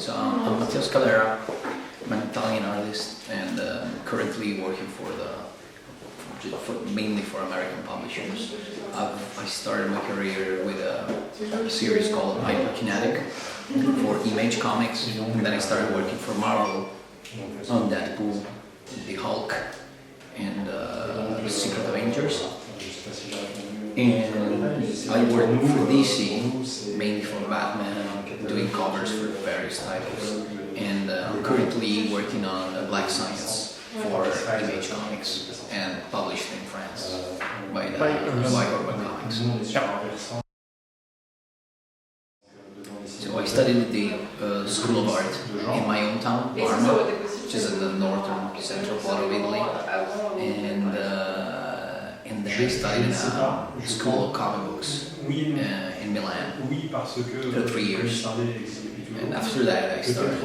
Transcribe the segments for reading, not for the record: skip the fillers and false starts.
So I'm Matteo Scalera. I'm an Italian artist and currently working mainly for American publishers. I started my career with a series called Hyperkinetic for Image Comics, and then I started working for Marvel on Deadpool, the Hulk, and the Secret Avengers. And I worked for DC, mainly for Batman, doing covers for various titles. And I'm currently working on Black Science for Image Comics and published in France by Urban Comics. So I studied at the School of Art in my hometown, Parma, which is in the northern central part of Italy. And then I studied in a school of comic books in Milan for 3 years. And after that I started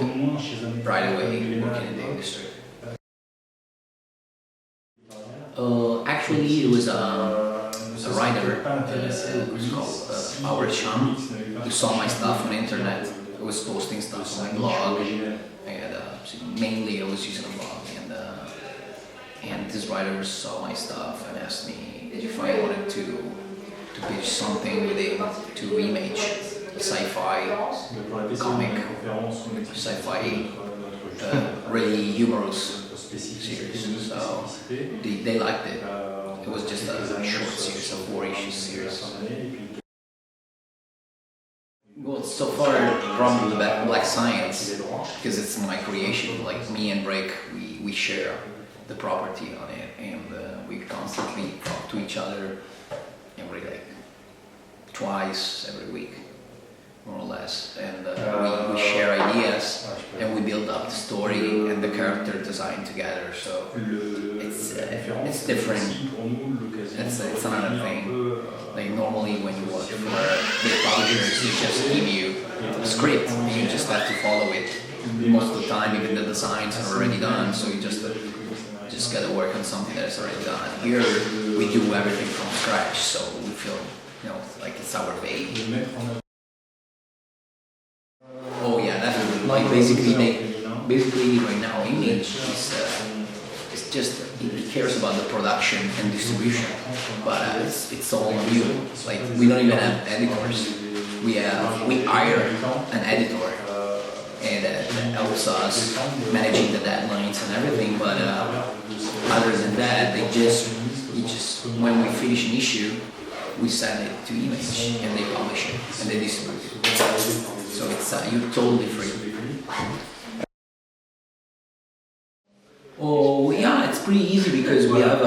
right away working in the industry. Actually, it was a writer who's called Howard Chum, who saw my stuff on the internet. I was posting stuff on my blog. I had mainly I was using a blog, and this writer saw my stuff and asked me if I wanted to pitch something with him to Image, a sci-fi comic, sci-fi really humorous series. So they liked it. It was just a short series, a 4-issue series. Well, so far probably Black Science, because it's my creation. Like me and Break, we share the property on it, and we constantly talk to each other twice every week, more or less, and we share ideas and we build up the story and the character design together. So it's different. It's another thing. Like normally when you work for big publishers, they just give you a script and you just have to follow it. Most of the time, even the designs are already done, so you just gotta work on something that's already done. Here we do everything from scratch, so we feel like it's our baby. Oh yeah, definitely. Like basically right now Image is just it cares about the production and distribution, but it's all new. Like we don't even have editors. We hire an editor, and that helps us managing the deadlines and everything. But other than that, when we finish an issue, we send it to Image and they publish it and they distribute it. So you're totally free. Oh yeah, it's pretty easy because we have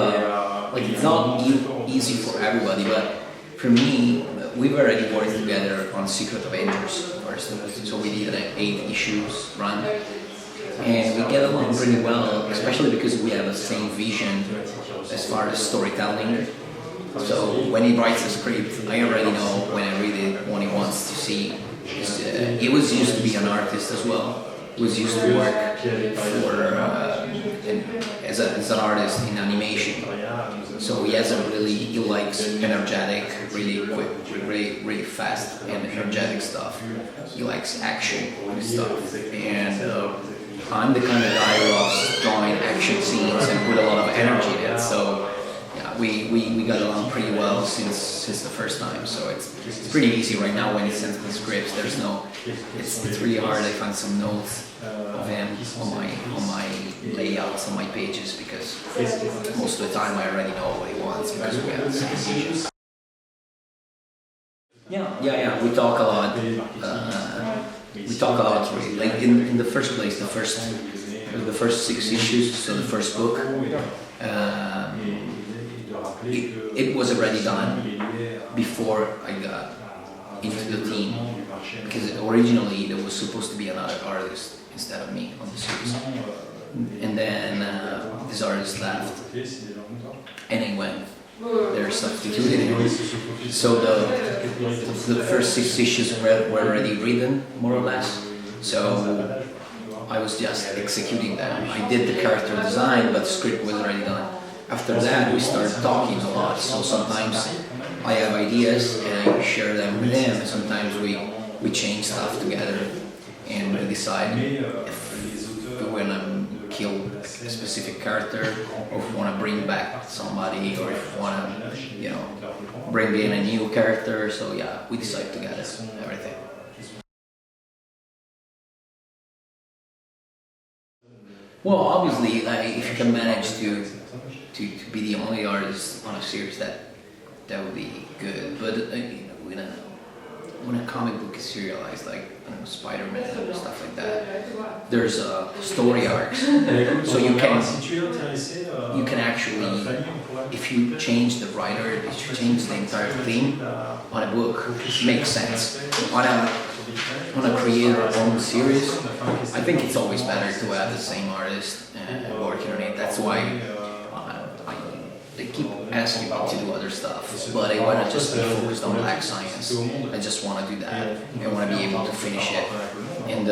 it's not easy for everybody, but for me, we've already worked together on Secret Avengers first, so we did an 8 issues run, and we get along pretty well, especially because we have the same vision as far as storytelling. So when he writes a script, I already know when I read it what he wants to see. He was used to be an artist as well. He was used to work as an artist in animation. So he likes energetic, really quick, really fast and energetic stuff. He likes action and stuff. And I'm the kind of guy who loves drawing action scenes and put a lot of energy in it. So yeah, we got along pretty well since the first time. So it's pretty easy right now when he sends me scripts. It's really hard. I find some notes of him on my layouts on my pages because most of the time I already know what he wants because we have the same vision. Yeah. We talk a lot. Really. Like in the first place, the first 6 issues, so the first book. It was already done before I got into the team, because originally there was supposed to be another artist instead of me on the series, and then this artist left and he went. They're substituting him. So the first 6 issues were already written, more or less. So I was just executing them. I did the character design, but the script was already done. After that, we started talking a lot. So sometimes I have ideas and I share them with him. Sometimes we change stuff together. and we decide if we want to kill a specific character, or if we want to bring back somebody, or if we want to, you know, bring in a new character. So yeah, we decide together everything. Well, obviously, like, if you can manage to be the only artist on a series, that would be good. But you know, when a comic book is serialized, like, I don't know, Spider-Man and stuff like that, there's story arcs, so you can actually, if you change the writer, if you change the entire theme on a book, it makes sense. On a creator-owned series, I think it's always better to have the same artist working on it. That's why they keep asking me to do other stuff, but I want to just be focused on black science. I just want to do that. I want to be able to finish it, and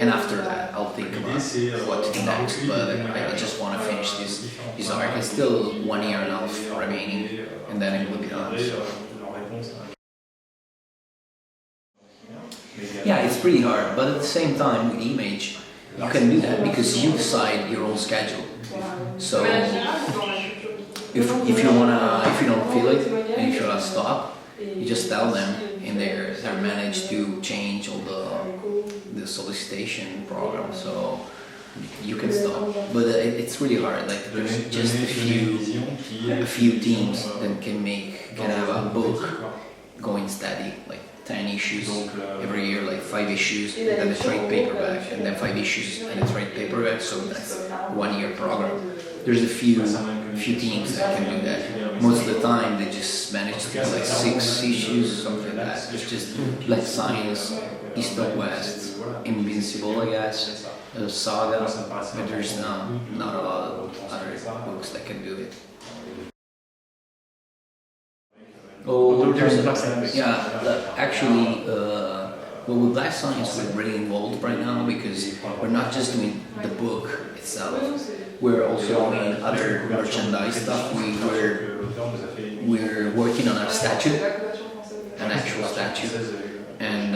after that, I'll think about what to do next. But I just want to finish this arc. It's still 1 year and a half remaining, and then it will be done. So. Yeah, it's pretty hard, but at the same time, with Image, you can do that because you decide your own schedule. So if you don't feel it and if you want to stop, you just tell them, and they're managed to change all the solicitation program, so you can stop. But it's really hard. Like, there's just a few teams that can have a book going steady, like 10 issues every year, like 5 issues, and then a trade paperback, and then 5 issues and a trade paperback. So that's a 1 year program. There's a few teams that can do that. Most of the time, they just manage to do like 6 issues, something like that. It's just Black Science, East or West, Invincible, I guess, Saga, but there's not a lot of other books that can do it. Oh, actually, with Black Science, we're really involved right now because we're not just doing the book itself. We're also doing other merchandise stuff. We're working on a statue, an actual statue, and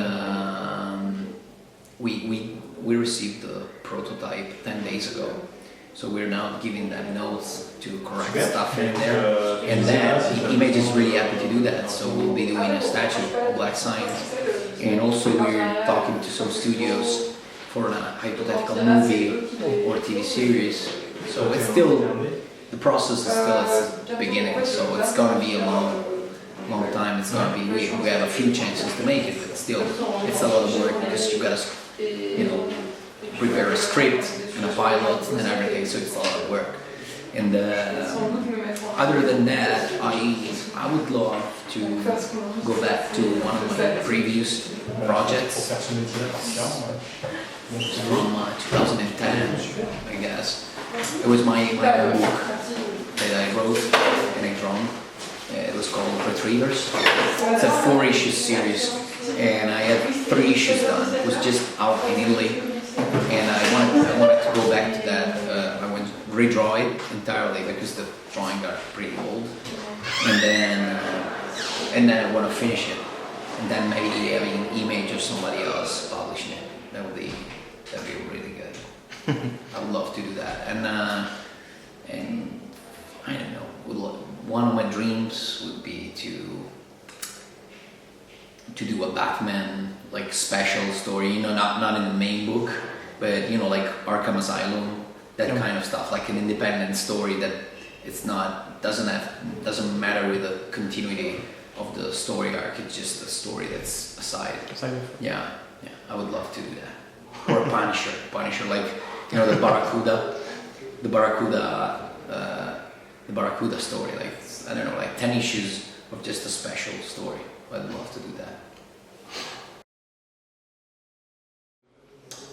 we received the prototype 10 days ago. So we're now giving them notes to correct stuff in there, and then Image is really happy to do that. So we'll be doing a statue of Black Science, and also we're talking to some studios for a hypothetical movie or TV series. So it's still, the process is still at the beginning. So it's gonna be a long time. It's gonna be, we have a few chances to make it, but still, it's a lot of work because you gotta, you know, prepare a script and a pilot and everything, so it's a lot of work. And other than that, I would love to go back to one of my previous projects from 2010, I guess. It was my own book that I wrote and I drawn. It was called Retrievers. It's a 4-issue series, and I had 3 issues done. It was just out in Italy. And I wanted to go back to that. I want to redraw it entirely because the drawing got pretty old, and then I want to finish it, and then maybe having Image or somebody else publishing it. That'd be really good. I would love to do that, and I don't know. One of my dreams would be to do a Batman like special story, you know, not in the main book, but you know, like Arkham Asylum, that kind of stuff, like an independent story that doesn't matter with the continuity of the story arc. It's just a story that's aside. Yeah, I would love to do that. Or Punisher, like, you know, the Barracuda story, like, I don't know, like 10 issues of just a special story. I'd love to do that.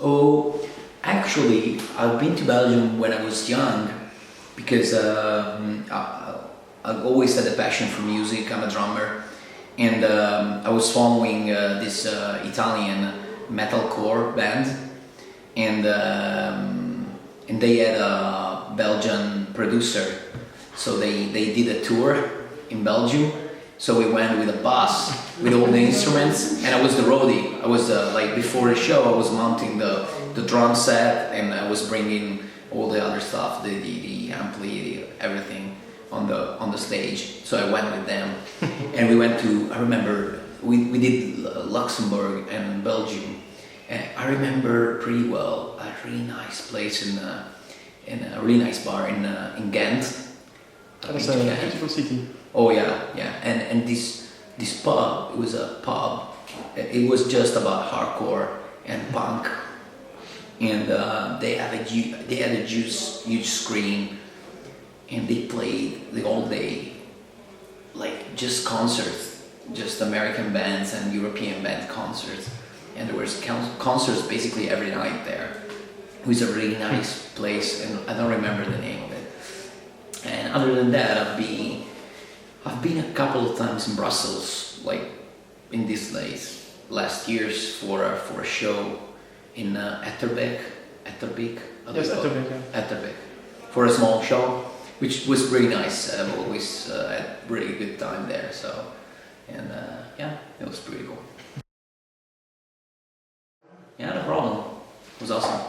Oh, actually, I've been to Belgium when I was young because I've always had a passion for music. I'm a drummer, and I was following this Italian metalcore band, and they had a Belgian producer, so they did a tour in Belgium. So we went with a bus with all the instruments, and I was the roadie. I was like before the show, I was mounting the drum set, and I was bringing all the other stuff, the ampli, everything on the stage. So I went with them, and we went to. I remember we did Luxembourg and Belgium, and I remember pretty well a really nice place in a really nice bar in Ghent. That's a beautiful city. Oh yeah, and this pub, it was a pub. It was just about hardcore and punk, and they had a huge screen, and they played the whole day, like just concerts, just American bands and European band concerts, and there was concerts basically every night there. It was a really nice place, and I don't remember the name of it. And other than that, I've been a couple of times in Brussels, like in these last years for a show in Etterbeek. Yes, Etterbeek. Yeah. Etterbeek, for a small show, which was really nice. I've always had really good time there. So, and yeah, it was pretty cool. Yeah, no problem. It was awesome.